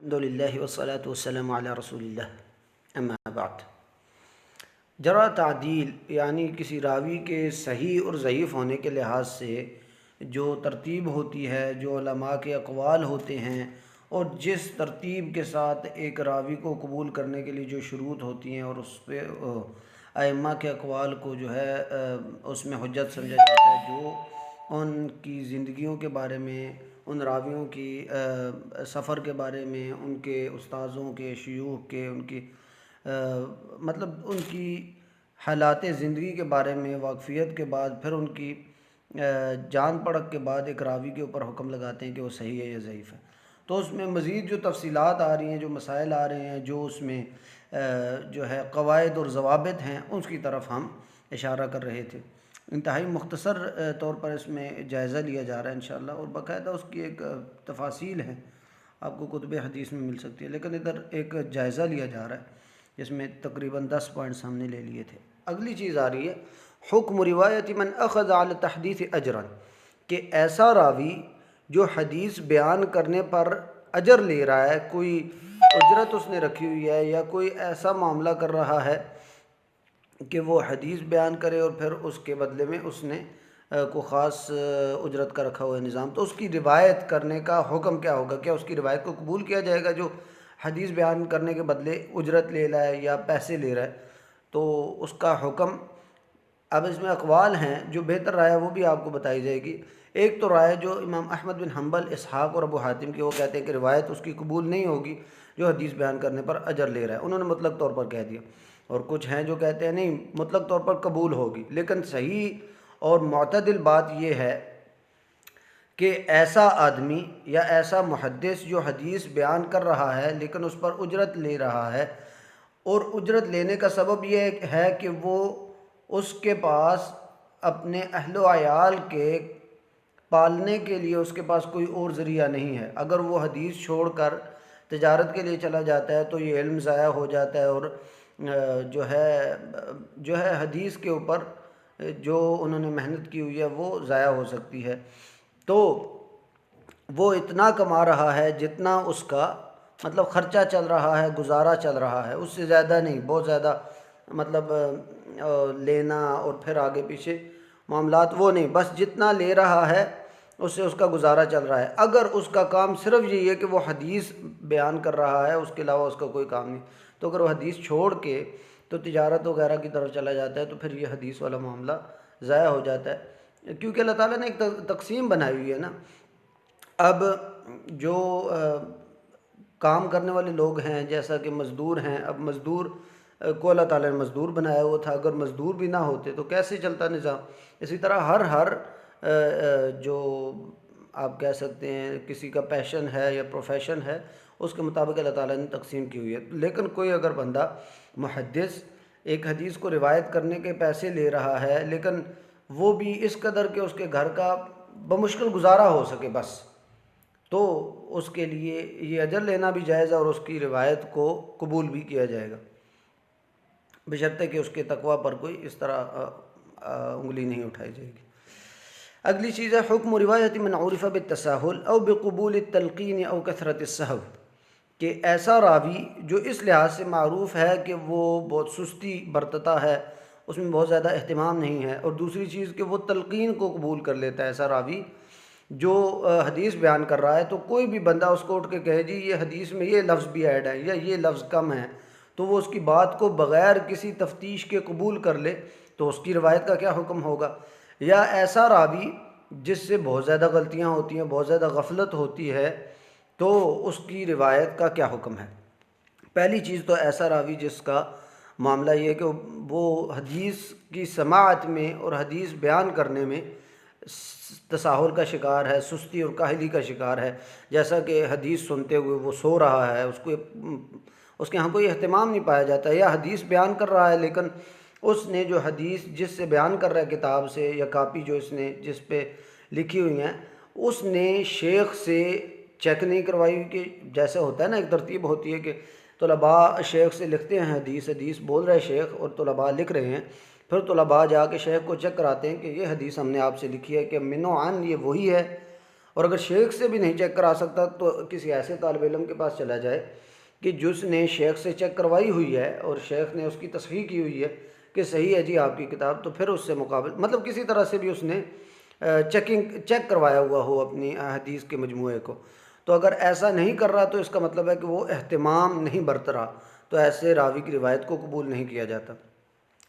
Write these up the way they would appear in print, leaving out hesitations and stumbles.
الحمدللہ والصلاة والسلام علی رسول اللہ اما بعد۔ جرح تعدیل یعنی کسی راوی کے صحیح اور ضعیف ہونے کے لحاظ سے جو ترتیب ہوتی ہے، جو علماء کے اقوال ہوتے ہیں اور جس ترتیب کے ساتھ ایک راوی کو قبول کرنے کے لیے جو شروط ہوتی ہیں اور اس پہ ائمہ کے اقوال کو جو ہے اس میں حجت سمجھا جاتا ہے، جو ان کی زندگیوں کے بارے میں، ان راویوں کی سفر کے بارے میں، ان کے استاذوں کے، شیوخ کے، ان کی مطلب ان کی حالات زندگی کے بارے میں واقفیت کے بعد پھر ان کی جان پڑک کے بعد ایک راوی کے اوپر حکم لگاتے ہیں کہ وہ صحیح ہے یا ضعیف ہے۔ تو اس میں مزید جو تفصیلات آ رہی ہیں، جو مسائل آ رہے ہیں، جو اس میں جو ہے قواعد اور ضوابط ہیں، اس کی طرف ہم اشارہ کر رہے تھے۔ انتہائی مختصر طور پر اس میں جائزہ لیا جا رہا ہے انشاءاللہ، اور باقاعدہ اس کی ایک تفاصیل ہے، آپ کو کتب حدیث میں مل سکتی ہے، لیکن ادھر ایک جائزہ لیا جا رہا ہے جس میں تقریباً 10 پوائنٹس ہم نے لے لیے تھے۔ اگلی چیز آ رہی ہے حکم روایت من اخذ علی تحدیث اجرا، کہ ایسا راوی جو حدیث بیان کرنے پر اجر لے رہا ہے، کوئی اجرت اس نے رکھی ہوئی ہے یا کوئی ایسا معاملہ کر رہا ہے کہ وہ حدیث بیان کرے اور پھر اس کے بدلے میں اس نے کوئی خاص اجرت کا رکھا ہوا ہے نظام، تو اس کی روایت کرنے کا حکم کیا ہوگا؟ کیا اس کی روایت کو قبول کیا جائے گا جو حدیث بیان کرنے کے بدلے اجرت لے رہا ہے یا پیسے لے رہا ہے؟ تو اس کا حکم، اب اس میں اقوال ہیں، جو بہتر رائے ہے وہ بھی آپ کو بتائی جائے گی۔ ایک تو رائے جو امام احمد بن حنبل، اسحاق اور ابو حاتم کی، وہ کہتے ہیں کہ روایت اس کی قبول نہیں ہوگی جو حدیث بیان کرنے پر اجر لے رہا ہے، انہوں نے مطلق طور پر کہہ دیا۔ اور کچھ ہیں جو کہتے ہیں نہیں، مطلق طور پر قبول ہوگی، لیکن صحیح اور معتدل بات یہ ہے کہ ایسا آدمی یا ایسا محدث جو حدیث بیان کر رہا ہے لیکن اس پر اجرت لے رہا ہے، اور اجرت لینے کا سبب یہ ہے کہ وہ اس کے پاس اپنے اہل و عیال کے پالنے کے لیے اس کے پاس کوئی اور ذریعہ نہیں ہے، اگر وہ حدیث چھوڑ کر تجارت کے لیے چلا جاتا ہے تو یہ علم ضائع ہو جاتا ہے، اور جو ہے حدیث کے اوپر جو انہوں نے محنت کی ہوئی ہے وہ ضائع ہو سکتی ہے۔ تو وہ اتنا کما رہا ہے جتنا اس کا مطلب خرچہ چل رہا ہے، گزارا چل رہا ہے، اس سے زیادہ نہیں، بہت زیادہ مطلب لینا اور پھر آگے پیچھے معاملات وہ نہیں، بس جتنا لے رہا ہے اس سے اس کا گزارا چل رہا ہے۔ اگر اس کا کام صرف یہی ہے کہ وہ حدیث بیان کر رہا ہے، اس کے علاوہ اس کا کوئی کام نہیں، تو اگر وہ حدیث چھوڑ کے تو تجارت وغیرہ کی طرف چلا جاتا ہے تو پھر یہ حدیث والا معاملہ ضائع ہو جاتا ہے، کیونکہ اللہ تعالیٰ نے ایک تقسیم بنائی ہوئی ہے نا۔ اب جو کام کرنے والے لوگ ہیں، جیسا کہ مزدور ہیں، اب مزدور کو اللہ تعالیٰ نے مزدور بنایا ہوا تھا، اگر مزدور بھی نہ ہوتے تو کیسے چلتا نظام؟ اسی طرح ہر جو آپ کہہ سکتے ہیں کسی کا پیشن ہے یا پروفیشن ہے، اس کے مطابق اللہ تعالیٰ نے تقسیم کی ہوئی ہے۔ لیکن کوئی اگر بندہ محدث ایک حدیث کو روایت کرنے کے پیسے لے رہا ہے، لیکن وہ بھی اس قدر کہ اس کے گھر کا بمشکل گزارا ہو سکے بس، تو اس کے لیے یہ اجر لینا بھی جائز ہے اور اس کی روایت کو قبول بھی کیا جائے گا، بشرطے کہ اس کے تقوی پر کوئی اس طرح انگلی نہیں اٹھائی جائے گی۔ اگلی چیز ہے حکم روایت من عرف بالتساہل او بقبول التلقین او کثرت السہو، کہ ایسا راوی جو اس لحاظ سے معروف ہے کہ وہ بہت سستی برتتا ہے، اس میں بہت زیادہ اہتمام نہیں ہے، اور دوسری چیز کہ وہ تلقین کو قبول کر لیتا ہے، ایسا راوی جو حدیث بیان کر رہا ہے تو کوئی بھی بندہ اس کو اٹھ کے کہے جی یہ حدیث میں یہ لفظ بھی ایڈ ہے یا یہ لفظ کم ہے، تو وہ اس کی بات کو بغیر کسی تفتیش کے قبول کر لے، تو اس کی روایت کا کیا حکم ہوگا؟ یا ایسا راوی جس سے بہت زیادہ غلطیاں ہوتی ہیں، بہت زیادہ غفلت ہوتی ہے، تو اس کی روایت کا کیا حکم ہے؟ پہلی چیز تو ایسا راوی جس کا معاملہ یہ ہے کہ وہ حدیث کی سماعت میں اور حدیث بیان کرنے میں تساہل کا شکار ہے، سستی اور کاہلی کا شکار ہے، جیسا کہ حدیث سنتے ہوئے وہ سو رہا ہے، اس کے ہاں کوئی اہتمام نہیں پایا جاتا ہے، یا حدیث بیان کر رہا ہے لیکن اس نے جو حدیث جس سے بیان کر رہا ہے کتاب سے یا کاپی جو اس نے جس پہ لکھی ہوئی ہیں، اس نے شیخ سے چیک نہیں کروائی، کہ جیسے ہوتا ہے نا ایک ترتیب ہوتی ہے کہ طلباء شیخ سے لکھتے ہیں حدیث بول رہے شیخ اور طلباء لکھ رہے ہیں، پھر طلباء جا کے شیخ کو چیک کراتے ہیں کہ یہ حدیث ہم نے آپ سے لکھی ہے کہ من و عن یہ وہی ہے، اور اگر شیخ سے بھی نہیں چیک کرا سکتا تو کسی ایسے طالب علم کے پاس چلا جائے کہ جس نے شیخ سے چیک کروائی ہوئی ہے اور شیخ نے اس کی تصحیح کی ہوئی ہے کہ صحیح ہے جی آپ کی کتاب، تو پھر اس سے مقابل مطلب کسی طرح سے بھی اس نے چیک کروایا ہوا ہو اپنی حدیث کے مجموعے کو۔ تو اگر ایسا نہیں کر رہا تو اس کا مطلب ہے کہ وہ اہتمام نہیں برت رہا، تو ایسے راوی کی روایت کو قبول نہیں کیا جاتا۔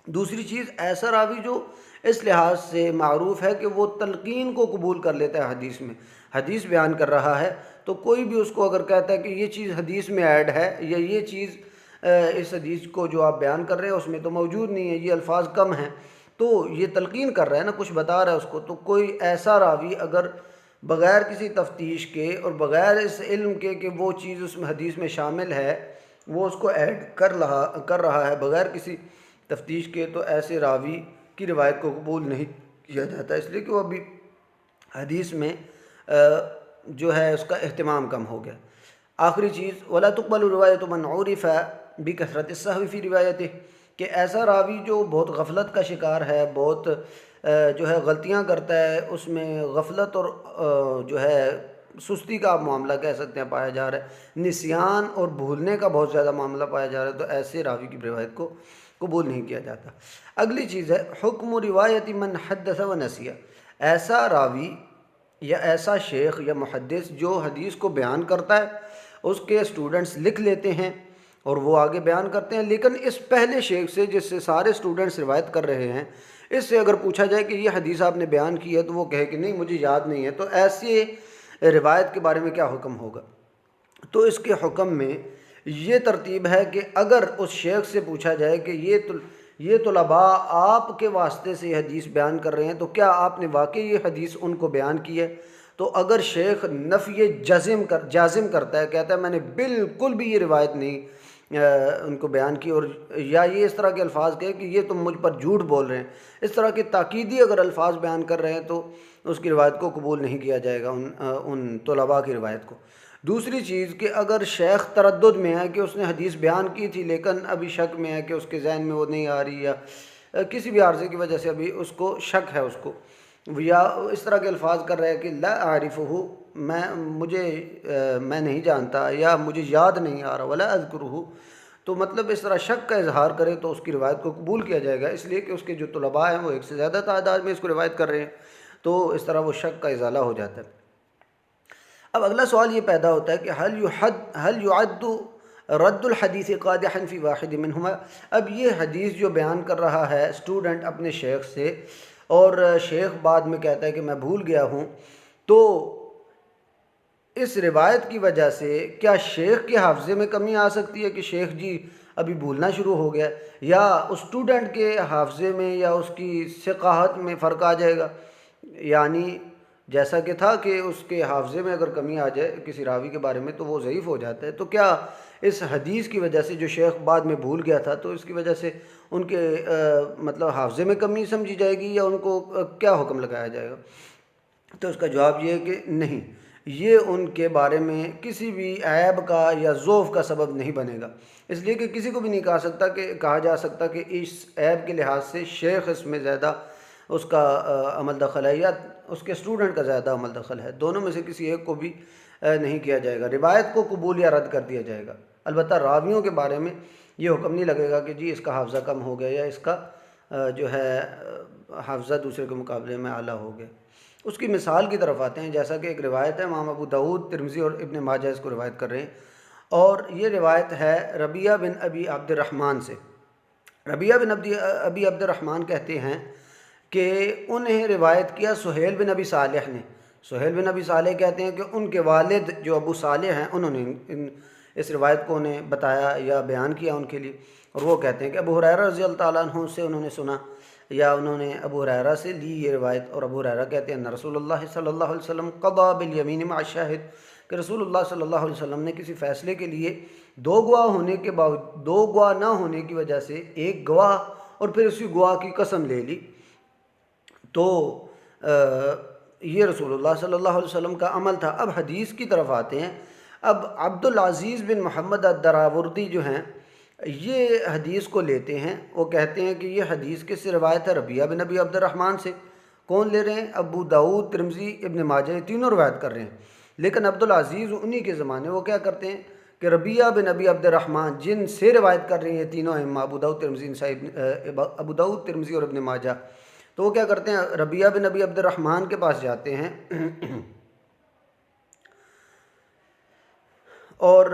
دوسری چیز، ایسا راوی جو اس لحاظ سے معروف ہے کہ وہ تلقین کو قبول کر لیتا ہے، حدیث میں حدیث بیان کر رہا ہے تو کوئی بھی اس کو اگر کہتا ہے کہ یہ چیز حدیث میں ایڈ ہے یا یہ چیز اس حدیث کو جو آپ بیان کر رہے ہیں اس میں تو موجود نہیں ہے، یہ الفاظ کم ہیں، تو یہ تلقین کر رہا ہے نا، کچھ بتا رہا ہے اس کو۔ تو کوئی ایسا راوی اگر بغیر کسی تفتیش کے اور بغیر اس علم کے کہ وہ چیز اس میں حدیث میں شامل ہے وہ اس کو ایڈ کر رہا ہے بغیر کسی تفتیش کے، تو ایسے راوی کی روایت کو قبول نہیں کیا جاتا، اس لیے کہ وہ ابھی حدیث میں جو ہے اس کا اہتمام کم ہو گیا۔ آخری چیز، ولا تقبل روایت من عرف بکثرت السہو فی روایتہ، کہ ایسا راوی جو بہت غفلت کا شکار ہے، بہت جو ہے غلطیاں کرتا ہے، اس میں غفلت اور جو ہے سستی کا آپ معاملہ کہہ سکتے ہیں پایا جا رہا ہے، نسیان اور بھولنے کا بہت زیادہ معاملہ پایا جا رہا ہے، تو ایسے راوی کی روایت کو قبول نہیں کیا جاتا۔ اگلی چیز ہے حکم روایت من حدث و نسیہ، ایسا راوی یا ایسا شیخ یا محدث جو حدیث کو بیان کرتا ہے، اس کے اسٹوڈنٹس لکھ لیتے ہیں اور وہ آگے بیان کرتے ہیں، لیکن اس پہلے شیخ سے جس سے سارے اسٹوڈنٹس روایت کر رہے ہیں، اس سے اگر پوچھا جائے کہ یہ حدیث آپ نے بیان کی ہے تو وہ کہے کہ نہیں مجھے یاد نہیں ہے، تو ایسے روایت کے بارے میں کیا حکم ہوگا؟ تو اس کے حکم میں یہ ترتیب ہے کہ اگر اس شیخ سے پوچھا جائے کہ یہ طلباء آپ کے واسطے سے یہ حدیث بیان کر رہے ہیں تو کیا آپ نے واقعی یہ حدیث ان کو بیان کی ہے؟ تو اگر شیخ نفی جازم کرتا ہے، کہتا ہے میں نے بالکل بھی یہ روایت نہیں ان کو بیان کی، اور یا یہ اس طرح کے الفاظ کہے کہ یہ تم مجھ پر جھوٹ بول رہے ہیں، اس طرح کے تاکیدی اگر الفاظ بیان کر رہے ہیں تو اس کی روایت کو قبول نہیں کیا جائے گا، ان طلباء کی روایت کو۔ دوسری چیز کہ اگر شیخ تردد میں ہے کہ اس نے حدیث بیان کی تھی لیکن ابھی شک میں ہے کہ اس کے ذہن میں وہ نہیں آ رہی، یا کسی بھی عارضے کی وجہ سے ابھی اس کو شک ہے اس کو، یا اس طرح کے الفاظ کر رہے ہیں کہ لا اعرفہ، میں نہیں جانتا یا مجھے یاد نہیں آ رہا، ولا اذکرہ، تو مطلب اس طرح شک کا اظہار کرے تو اس کی روایت کو قبول کیا جائے گا، اس لیے کہ اس کے جو طلباء ہیں وہ ایک سے زیادہ تعداد میں اس کو روایت کر رہے ہیں، تو اس طرح وہ شک کا ازالہ ہو جاتا ہے۔ اب اگلا سوال یہ پیدا ہوتا ہے کہ حل یعد رد الحدیث قادحا فی واحد منہما، اب یہ حدیث جو بیان کر رہا ہے اسٹوڈنٹ اپنے شیخ سے، اور شیخ بعد میں کہتا ہے کہ میں بھول گیا ہوں، تو اس روایت کی وجہ سے کیا شیخ کے حافظے میں کمی آ سکتی ہے کہ شیخ جی ابھی بھولنا شروع ہو گیا، یا اسٹوڈنٹ کے حافظے میں یا اس کی ثقاہت میں فرق آ جائے گا؟ یعنی جیسا کہ تھا کہ اس کے حافظے میں اگر کمی آ جائے کسی راوی کے بارے میں تو وہ ضعیف ہو جاتا ہے، تو کیا اس حدیث کی وجہ سے جو شیخ بعد میں بھول گیا تھا تو اس کی وجہ سے ان کے مطلب حافظے میں کمی سمجھی جائے گی، یا ان کو کیا حکم لگایا جائے گا؟ تو اس کا جواب یہ ہے کہ نہیں، یہ ان کے بارے میں کسی بھی عیب کا یا ضعف کا سبب نہیں بنے گا، اس لیے کہ کسی کو بھی نہیں کہا جا سکتا کہ اس عیب کے لحاظ سے شیخ اس میں زیادہ اس کا عمل دخل ہے یا اس کے اسٹوڈنٹ کا زیادہ عمل دخل ہے، دونوں میں سے کسی ایک کو بھی نہیں کیا جائے گا، روایت کو قبول یا رد کر دیا جائے گا۔ البتہ راویوں کے بارے میں یہ حکم نہیں لگے گا کہ جی اس کا حافظہ کم ہو گیا یا اس کا جو ہے حافظہ دوسرے کے مقابلے میں اعلیٰ ہو گیا۔ اس کی مثال کی طرف آتے ہیں، جیسا کہ ایک روایت ہے، امام ابو داؤد، ترمذی اور ابن ماجہ اس کو روایت کر رہے ہیں، اور یہ روایت ہے ربیعہ بن ابی عبد الرحمن سے۔ ربیعہ بن ابی عبد الرحمن کہتے ہیں کہ انہیں روایت کیا سہیل بن ابی صالح نے۔ سہیل بن ابی صالح کہتے ہیں کہ ان کے والد جو ابو صالح ہیں انہوں نے اس روایت کو انہیں بتایا یا بیان کیا ان کے لیے، اور وہ کہتے ہیں کہ ابو ہریرہ رضی اللہ تعالیٰ عنہ سے انہوں نے سنا، یا انہوں نے ابو ہریرہ سے لی یہ روایت، اور ابو ہریرہ کہتے ہیں ان رسول اللہ صلی اللہ علیہ وسلم قضا بالیمین مع الشاہد، کہ رسول اللہ صلی اللہ علیہ وسلم نے کسی فیصلے کے لیے دو گواہ نہ ہونے کی وجہ سے ایک گواہ اور پھر اسی گواہ کی قسم لے لی، تو یہ رسول اللہ صلی اللہ علیہ وسلم کا عمل تھا۔ اب حدیث کی طرف آتے ہیں، اب عبدالعزیز بن محمد الدراوردی جو ہیں یہ حدیث کو لیتے ہیں، وہ کہتے ہیں کہ یہ حدیث کس سے روایت ہے؟ ربیعہ بن ابی عبد الرحمن سے، کون لے رہے ہیں؟ ابو داؤد، ترمذی، ابن ماجہ، یہ تینوں روایت کر رہے ہیں۔ لیکن عبدالعزیز انہی کے زمانے وہ کیا کرتے ہیں کہ ربیعہ بن ابی عبد الرحمن، جن سے روایت کر رہے ہیں یہ تینوں ائمہ ابو داؤد، ترمذی، نسائی، ابو داؤد، ترمذی اور ابن ماجہ، تو وہ کیا کرتے ہیں ربیعہ بن ابی عبد الرحمن کے پاس جاتے ہیں اور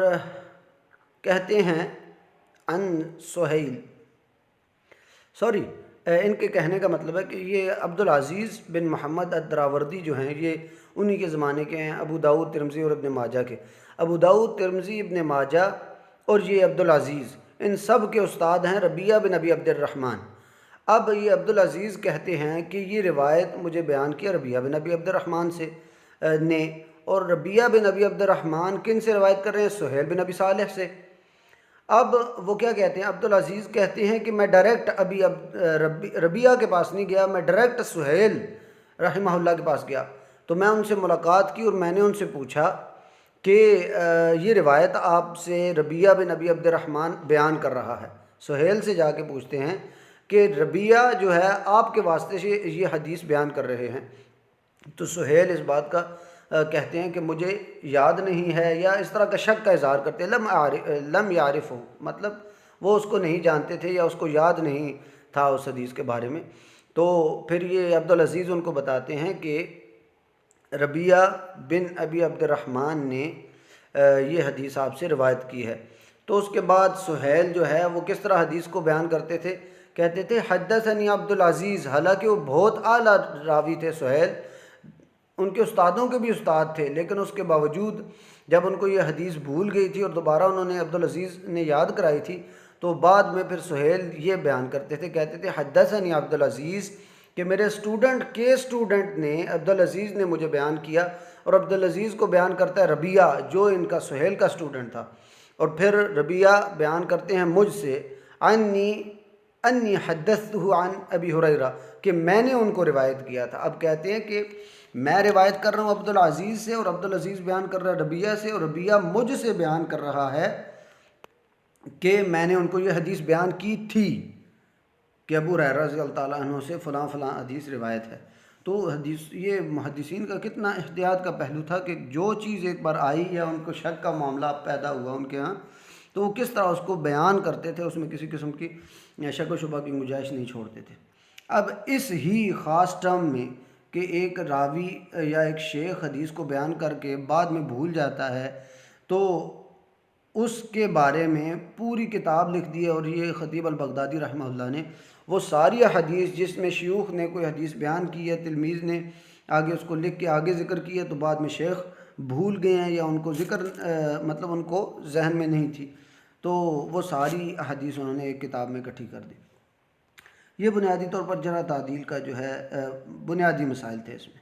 کہتے ہیں ان سہیل، سوری ان کے کہنے کا مطلب ہے کہ یہ عبدالعزیز بن محمد الدراوردی جو ہیں یہ انہی کے زمانے کے ہیں، ابو داؤد، ترمذی اور ابن ماجہ کے۔ ابو داؤد، ترمذی، ابن ماجہ اور یہ عبدالعزیز، ان سب کے استاد ہیں ربیعہ بن ابی عبد الرحمن۔ اب یہ عبدالعزیز کہتے ہیں کہ یہ روایت مجھے بیان کیا ربیعہ بن ابی عبد الرحمن سے نے، اور ربیعہ بن ابی عبد الرحمن کن سے روایت کر رہے ہیں؟ سہیل بن ابی صالح سے۔ اب وہ کیا کہتے ہیں عبدالعزیز کہتے ہیں کہ میں ڈائریکٹ ربیعہ کے پاس نہیں گیا، میں ڈائریکٹ سہیل رحمہ اللہ کے پاس گیا، تو میں ان سے ملاقات کی اور میں نے ان سے پوچھا کہ یہ روایت آپ سے ربیعہ بن ابی عبد الرحمن بیان کر رہا ہے۔ سہیل سے جا کے پوچھتے ہیں کہ ربیعہ جو ہے آپ کے واسطے سے یہ حدیث بیان کر رہے ہیں، تو سہیل اس بات کا کہتے ہیں کہ مجھے یاد نہیں ہے، یا اس طرح کا شک کا اظہار کرتے ہیں، لم یعرف ہو، مطلب وہ اس کو نہیں جانتے تھے یا اس کو یاد نہیں تھا اس حدیث کے بارے میں۔ تو پھر یہ عبدالعزیز ان کو بتاتے ہیں کہ ربیعہ بن ابی عبد الرحمن نے یہ حدیث آپ سے روایت کی ہے۔ تو اس کے بعد سہیل جو ہے وہ کس طرح حدیث کو بیان کرتے تھے؟ کہتے تھے حدثنی عبدالعزیز، حالانکہ وہ بہت اعلیٰ راوی تھے سہیل، ان کے استادوں کے بھی استاد تھے، لیکن اس کے باوجود جب ان کو یہ حدیث بھول گئی تھی اور دوبارہ انہوں نے عبدالعزیز نے یاد کرائی تھی، تو بعد میں پھر سہیل یہ بیان کرتے تھے، کہتے تھے حدثنی عبدالعزیز، کہ میرے اسٹوڈنٹ کے اسٹوڈنٹ نے عبدالعزیز نے مجھے بیان کیا، اور عبدالعزیز کو بیان کرتا ہے ربیعہ جو ان کا سہیل کا اسٹوڈنٹ تھا، اور پھر ربیعہ بیان کرتے ہیں مجھ سے انی حدثتہ عن ابی ہریرہ، کہ میں نے ان کو روایت کیا تھا۔ اب کہتے ہیں کہ میں روایت کر رہا ہوں عبدالعزیز سے، اور عبدالعزیز بیان کر رہا ہے ربیعہ سے، اور ربیعہ مجھ سے بیان کر رہا ہے کہ میں نے ان کو یہ حدیث بیان کی تھی کہ ابو ہریرہ رضی اللہ تعالیٰ عنہ سے فلاں فلاں حدیث روایت ہے۔ تو حدیث یہ محدثین کا کتنا احتیاط کا پہلو تھا کہ جو چیز ایک بار آئی یا ان کو شک کا معاملہ پیدا ہوا ان کے ہاں، تو وہ کس طرح اس کو بیان کرتے تھے، اس میں کسی قسم کی شک و شبہ کی گنجائش نہیں چھوڑتے تھے۔ اب اس ہی خاص ٹرم میں کہ ایک راوی یا ایک شیخ حدیث کو بیان کر کے بعد میں بھول جاتا ہے، تو اس کے بارے میں پوری کتاب لکھ دی ہے، اور یہ خطیب البغدادی رحمہ اللہ نے وہ ساری حدیث جس میں شیوخ نے کوئی حدیث بیان کی ہے، تلمیذ نے آگے اس کو لکھ کے آگے ذکر کی ہے، تو بعد میں شیخ بھول گئے ہیں یا ان کو ذکر مطلب ان کو ذہن میں نہیں تھی، تو وہ ساری حدیث انہوں نے ایک کتاب میں اکٹھی کر دی۔ یہ بنیادی طور پر جرح تعدیل کا جو ہے بنیادی مسائل تھے اس میں۔